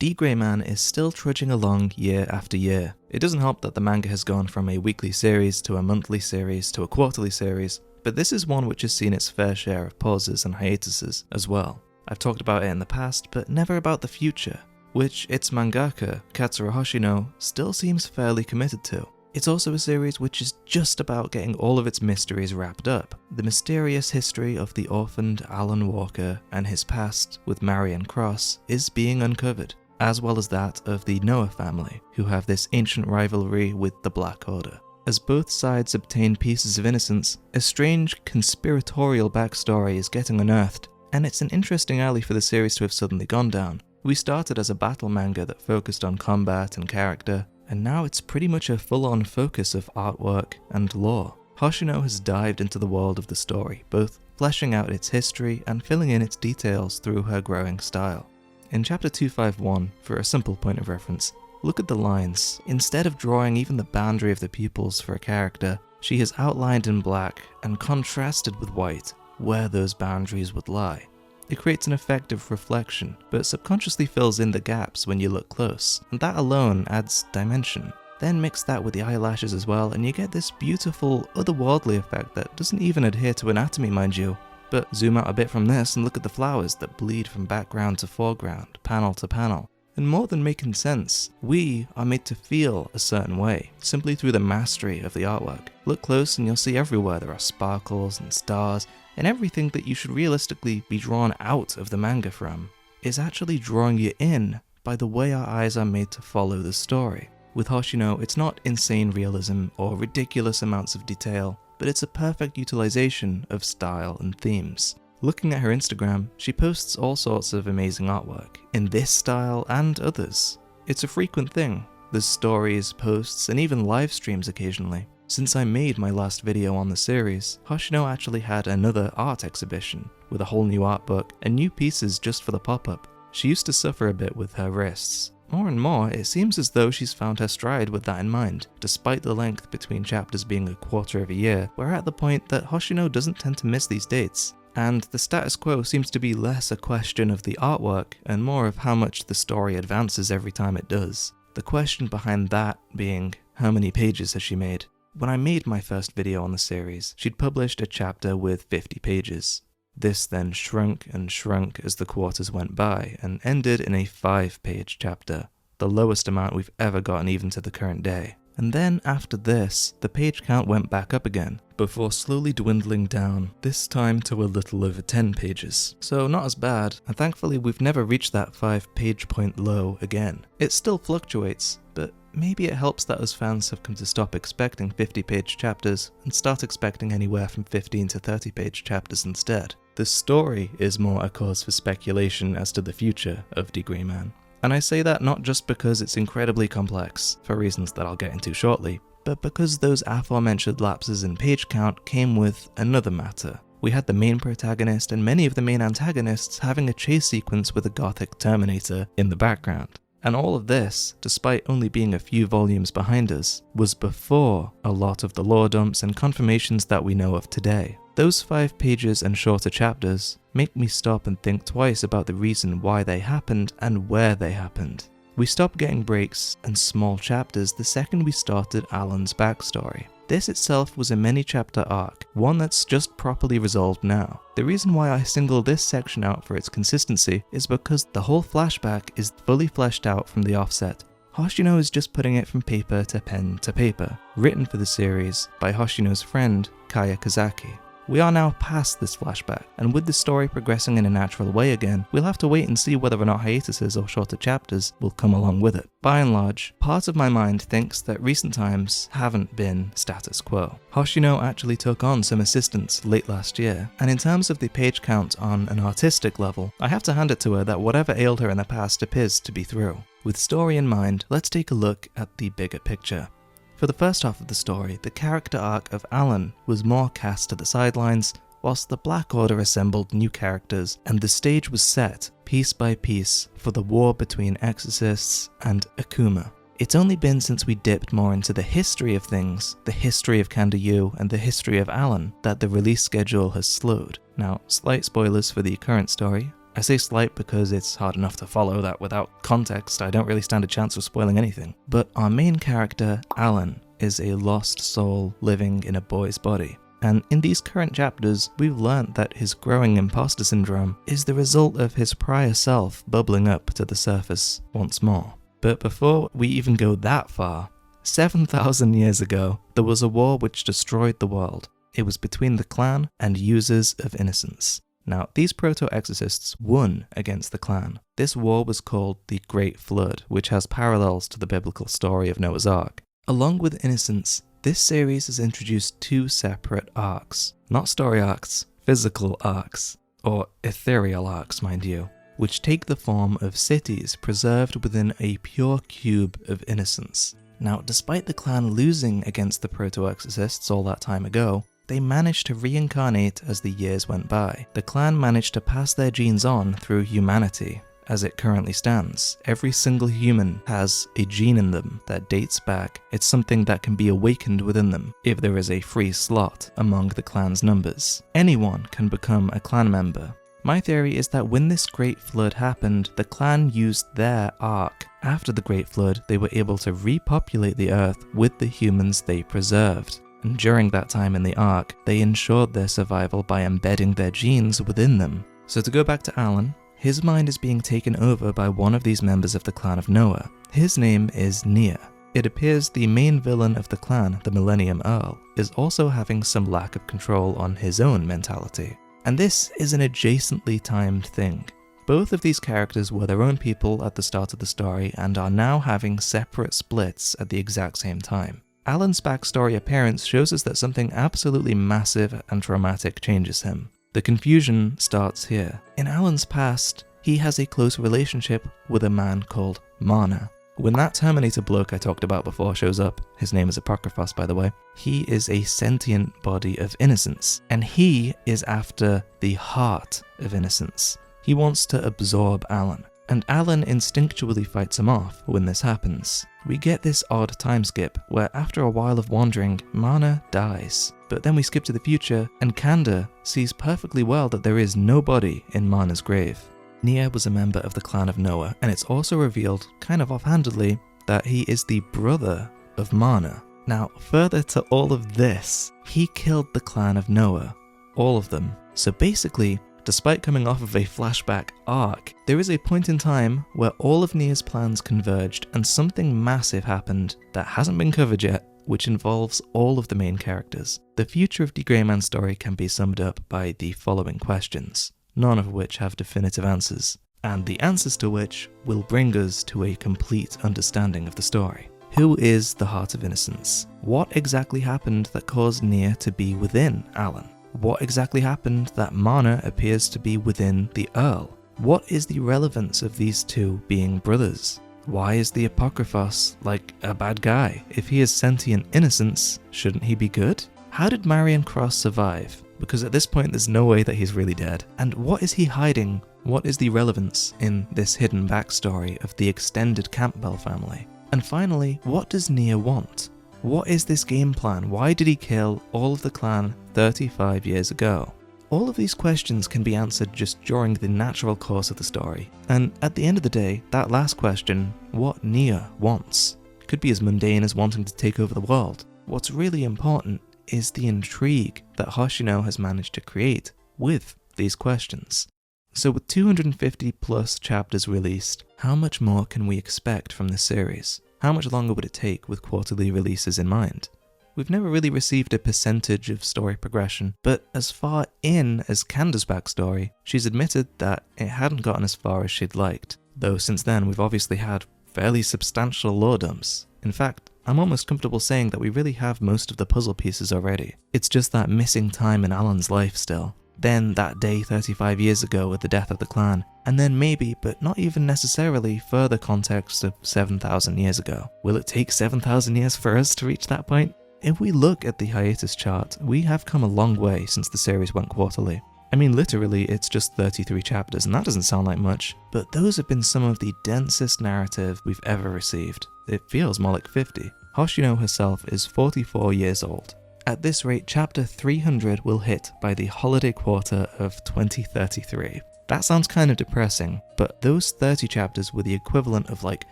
D.Gray-Man is still trudging along year after year. It doesn't help that the manga has gone from a weekly series to a monthly series to a quarterly series, but this is one which has seen its fair share of pauses and hiatuses as well. I've talked about it in the past, but never about the future, which its mangaka, Katsura Hoshino, still seems fairly committed to. It's also a series which is just about getting all of its mysteries wrapped up. The mysterious history of the orphaned Alan Walker and his past with Marion Cross is being uncovered, as well as that of the Noah family, who have this ancient rivalry with the Black Order. As both sides obtain pieces of innocence, a strange conspiratorial backstory is getting unearthed, and it's an interesting alley for the series to have suddenly gone down. We started as a battle manga that focused on combat and character, and now it's pretty much a full-on focus of artwork and lore. Hoshino has dived into the world of the story, both fleshing out its history and filling in its details through her growing style. In chapter 251, for a simple point of reference, look at the lines. Instead of drawing even the boundary of the pupils for a character, she has outlined in black and contrasted with white where those boundaries would lie. It creates an effect of reflection, but subconsciously fills in the gaps when you look close, and that alone adds dimension. Then mix that with the eyelashes as well, and you get this beautiful, otherworldly effect that doesn't even adhere to anatomy, mind you. But zoom out a bit from this and look at the flowers that bleed from background to foreground, panel to panel. And more than making sense, we are made to feel a certain way, simply through the mastery of the artwork. Look close and you'll see everywhere there are sparkles and stars, and everything that you should realistically be drawn out of the manga from is actually drawing you in by the way our eyes are made to follow the story. With Hoshino, it's not insane realism or ridiculous amounts of detail, but it's a perfect utilization of style and themes. Looking at her Instagram, she posts all sorts of amazing artwork, in this style and others. It's a frequent thing. There's stories, posts, and even live streams occasionally. Since I made my last video on the series, Hoshino actually had another art exhibition, with a whole new art book and new pieces just for the pop-up. She used to suffer a bit with her wrists. More and more, it seems as though she's found her stride with that in mind. Despite the length between chapters being a quarter of a year, we're at the point that Hoshino doesn't tend to miss these dates. And the status quo seems to be less a question of the artwork and more of how much the story advances every time it does. The question behind that being, how many pages has she made? When I made my first video on the series, she'd published a chapter with 50 pages. This then shrunk and shrunk as the quarters went by and ended in a 5-page chapter, the lowest amount we've ever gotten even to the current day. And then after this, the page count went back up again, before slowly dwindling down, this time to a little over 10 pages. So not as bad, and thankfully we've never reached that 5-page point low again. It still fluctuates, but maybe it helps that us fans have come to stop expecting 50-page chapters and start expecting anywhere from 15 to 30-page chapters instead. The story is more a cause for speculation as to the future of D.Gray-Man. And I say that not just because it's incredibly complex, for reasons that I'll get into shortly, but because those aforementioned lapses in page count came with another matter. We had the main protagonist and many of the main antagonists having a chase sequence with a gothic Terminator in the background. And all of this, despite only being a few volumes behind us, was before a lot of the lore dumps and confirmations that we know of today. Those 5 pages and shorter chapters make me stop and think twice about the reason why they happened and where they happened. We stopped getting breaks and small chapters the second we started Alan's backstory. This itself was a many-chapter arc, one that's just properly resolved now. The reason why I single this section out for its consistency is because the whole flashback is fully fleshed out from the offset. Hoshino is just putting it from paper to pen to paper, written for the series by Hoshino's friend, Kaya Kazaki. We are now past this flashback, and with the story progressing in a natural way again, we'll have to wait and see whether or not hiatuses or shorter chapters will come along with it. By and large, part of my mind thinks that recent times haven't been status quo. Hoshino actually took on some assistants late last year, and in terms of the page count on an artistic level, I have to hand it to her that whatever ailed her in the past appears to be through. With story in mind, let's take a look at the bigger picture. For the first half of the story, the character arc of Alan was more cast to the sidelines, whilst the Black Order assembled new characters, and the stage was set, piece by piece, for the war between Exorcists and Akuma. It's only been since we dipped more into the history of things, the history of Kandayu and the history of Alan, that the release schedule has slowed. Now, slight spoilers for the current story, I say slight because it's hard enough to follow that without context. I don't really stand a chance of spoiling anything. But our main character, Alan, is a lost soul living in a boy's body. And in these current chapters, we've learnt that his growing imposter syndrome is the result of his prior self bubbling up to the surface once more. But before we even go that far, 7,000 years ago, there was a war which destroyed the world. It was between the clan and users of innocence. Now, these proto-exorcists won against the clan. This war was called the Great Flood, which has parallels to the biblical story of Noah's Ark. Along with innocence, this series has introduced two separate arcs. Not story arcs, physical arcs, or ethereal arcs, mind you, which take the form of cities preserved within a pure cube of innocence. Now, despite the clan losing against the proto-exorcists all that time ago, they managed to reincarnate as the years went by. The clan managed to pass their genes on through humanity. As it currently stands, every single human has a gene in them that dates back. It's something that can be awakened within them if there is a free slot among the clan's numbers. Anyone can become a clan member. My theory is that when this Great Flood happened, the clan used their ark. After the Great Flood, they were able to repopulate the earth with the humans they preserved. And during that time in the Ark, they ensured their survival by embedding their genes within them. So to go back to Alan, his mind is being taken over by one of these members of the clan of Noah. His name is Nia. It appears the main villain of the clan, the Millennium Earl, is also having some lack of control on his own mentality. And this is an adjacently timed thing. Both of these characters were their own people at the start of the story and are now having separate splits at the exact same time. Alan's backstory appearance shows us that something absolutely massive and traumatic changes him. The confusion starts here. In Alan's past, he has a close relationship with a man called Mana. When that Terminator bloke I talked about before shows up, his name is Apocryphos by the way, he is a sentient body of innocence, and he is after the heart of innocence. He wants to absorb Alan, and Alan instinctually fights him off when this happens. We get this odd time skip where after a while of wandering, Mana dies. But then we skip to the future and Kanda sees perfectly well that there is no body in Mana's grave. Nia was a member of the clan of Noah, and it's also revealed, kind of offhandedly, that he is the brother of Mana. Now, further to all of this, he killed the clan of Noah. All of them. So basically, despite coming off of a flashback arc, there is a point in time where all of Nia's plans converged and something massive happened that hasn't been covered yet, which involves all of the main characters. The Future of D.Gray-Man story can be summed up by the following questions, none of which have definitive answers, and the answers to which will bring us to a complete understanding of the story. Who is the Heart of Innocence? What exactly happened that caused Nia to be within Alan? What exactly happened that Mana appears to be within the Earl? What is the relevance of these two being brothers? Why is the Apocryphos like a bad guy? If he is sentient innocence, shouldn't he be good? How did Marion Cross survive? Because at this point there's no way that he's really dead. And what is he hiding? What is the relevance in this hidden backstory of the extended Campbell family? And finally, what does Nia want? What is this game plan? Why did he kill all of the clan 35 years ago? All of these questions can be answered just during the natural course of the story. And at the end of the day, that last question, what Nia wants, could be as mundane as wanting to take over the world. What's really important is the intrigue that Hoshino has managed to create with these questions. So with 250 plus chapters released, how much more can we expect from this series? How much longer would it take with quarterly releases in mind? We've never really received a percentage of story progression, but as far in as Kanda's backstory, she's admitted that it hadn't gotten as far as she'd liked, though since then we've obviously had fairly substantial lore dumps. In fact, I'm almost comfortable saying that we really have most of the puzzle pieces already. It's just that missing time in Alan's life still. Then that day 35 years ago with the death of the clan, and then maybe, but not even necessarily, further context of 7,000 years ago. Will it take 7,000 years for us to reach that point? If we look at the hiatus chart, we have come a long way since the series went quarterly. I mean, literally, it's just 33 chapters, and that doesn't sound like much, but those have been some of the densest narrative we've ever received. It feels more like 50. Hoshino herself is 44 years old. At this rate, chapter 300 will hit by the holiday quarter of 2033. That sounds kind of depressing, but those 30 chapters were the equivalent of like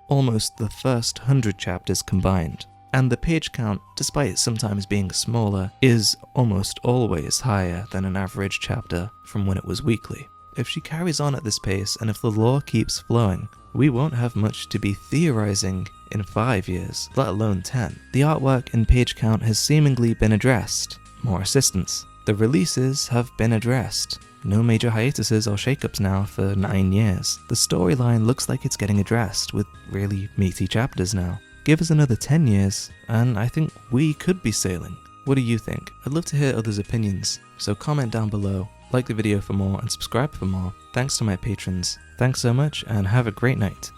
almost the first 100 chapters combined. And the page count, despite sometimes being smaller, is almost always higher than an average chapter from when it was weekly. If she carries on at this pace and if the lore keeps flowing, we won't have much to be theorizing in 5 years, let alone 10. The artwork and page count has seemingly been addressed. More assistance. The releases have been addressed. No major hiatuses or shakeups now for 9 years. The storyline looks like it's getting addressed with really meaty chapters now. Give us another 10 years, and I think we could be sailing. What do you think? I'd love to hear others' opinions, so comment down below, like the video for more, and subscribe for more. Thanks to my patrons. Thanks so much, and have a great night.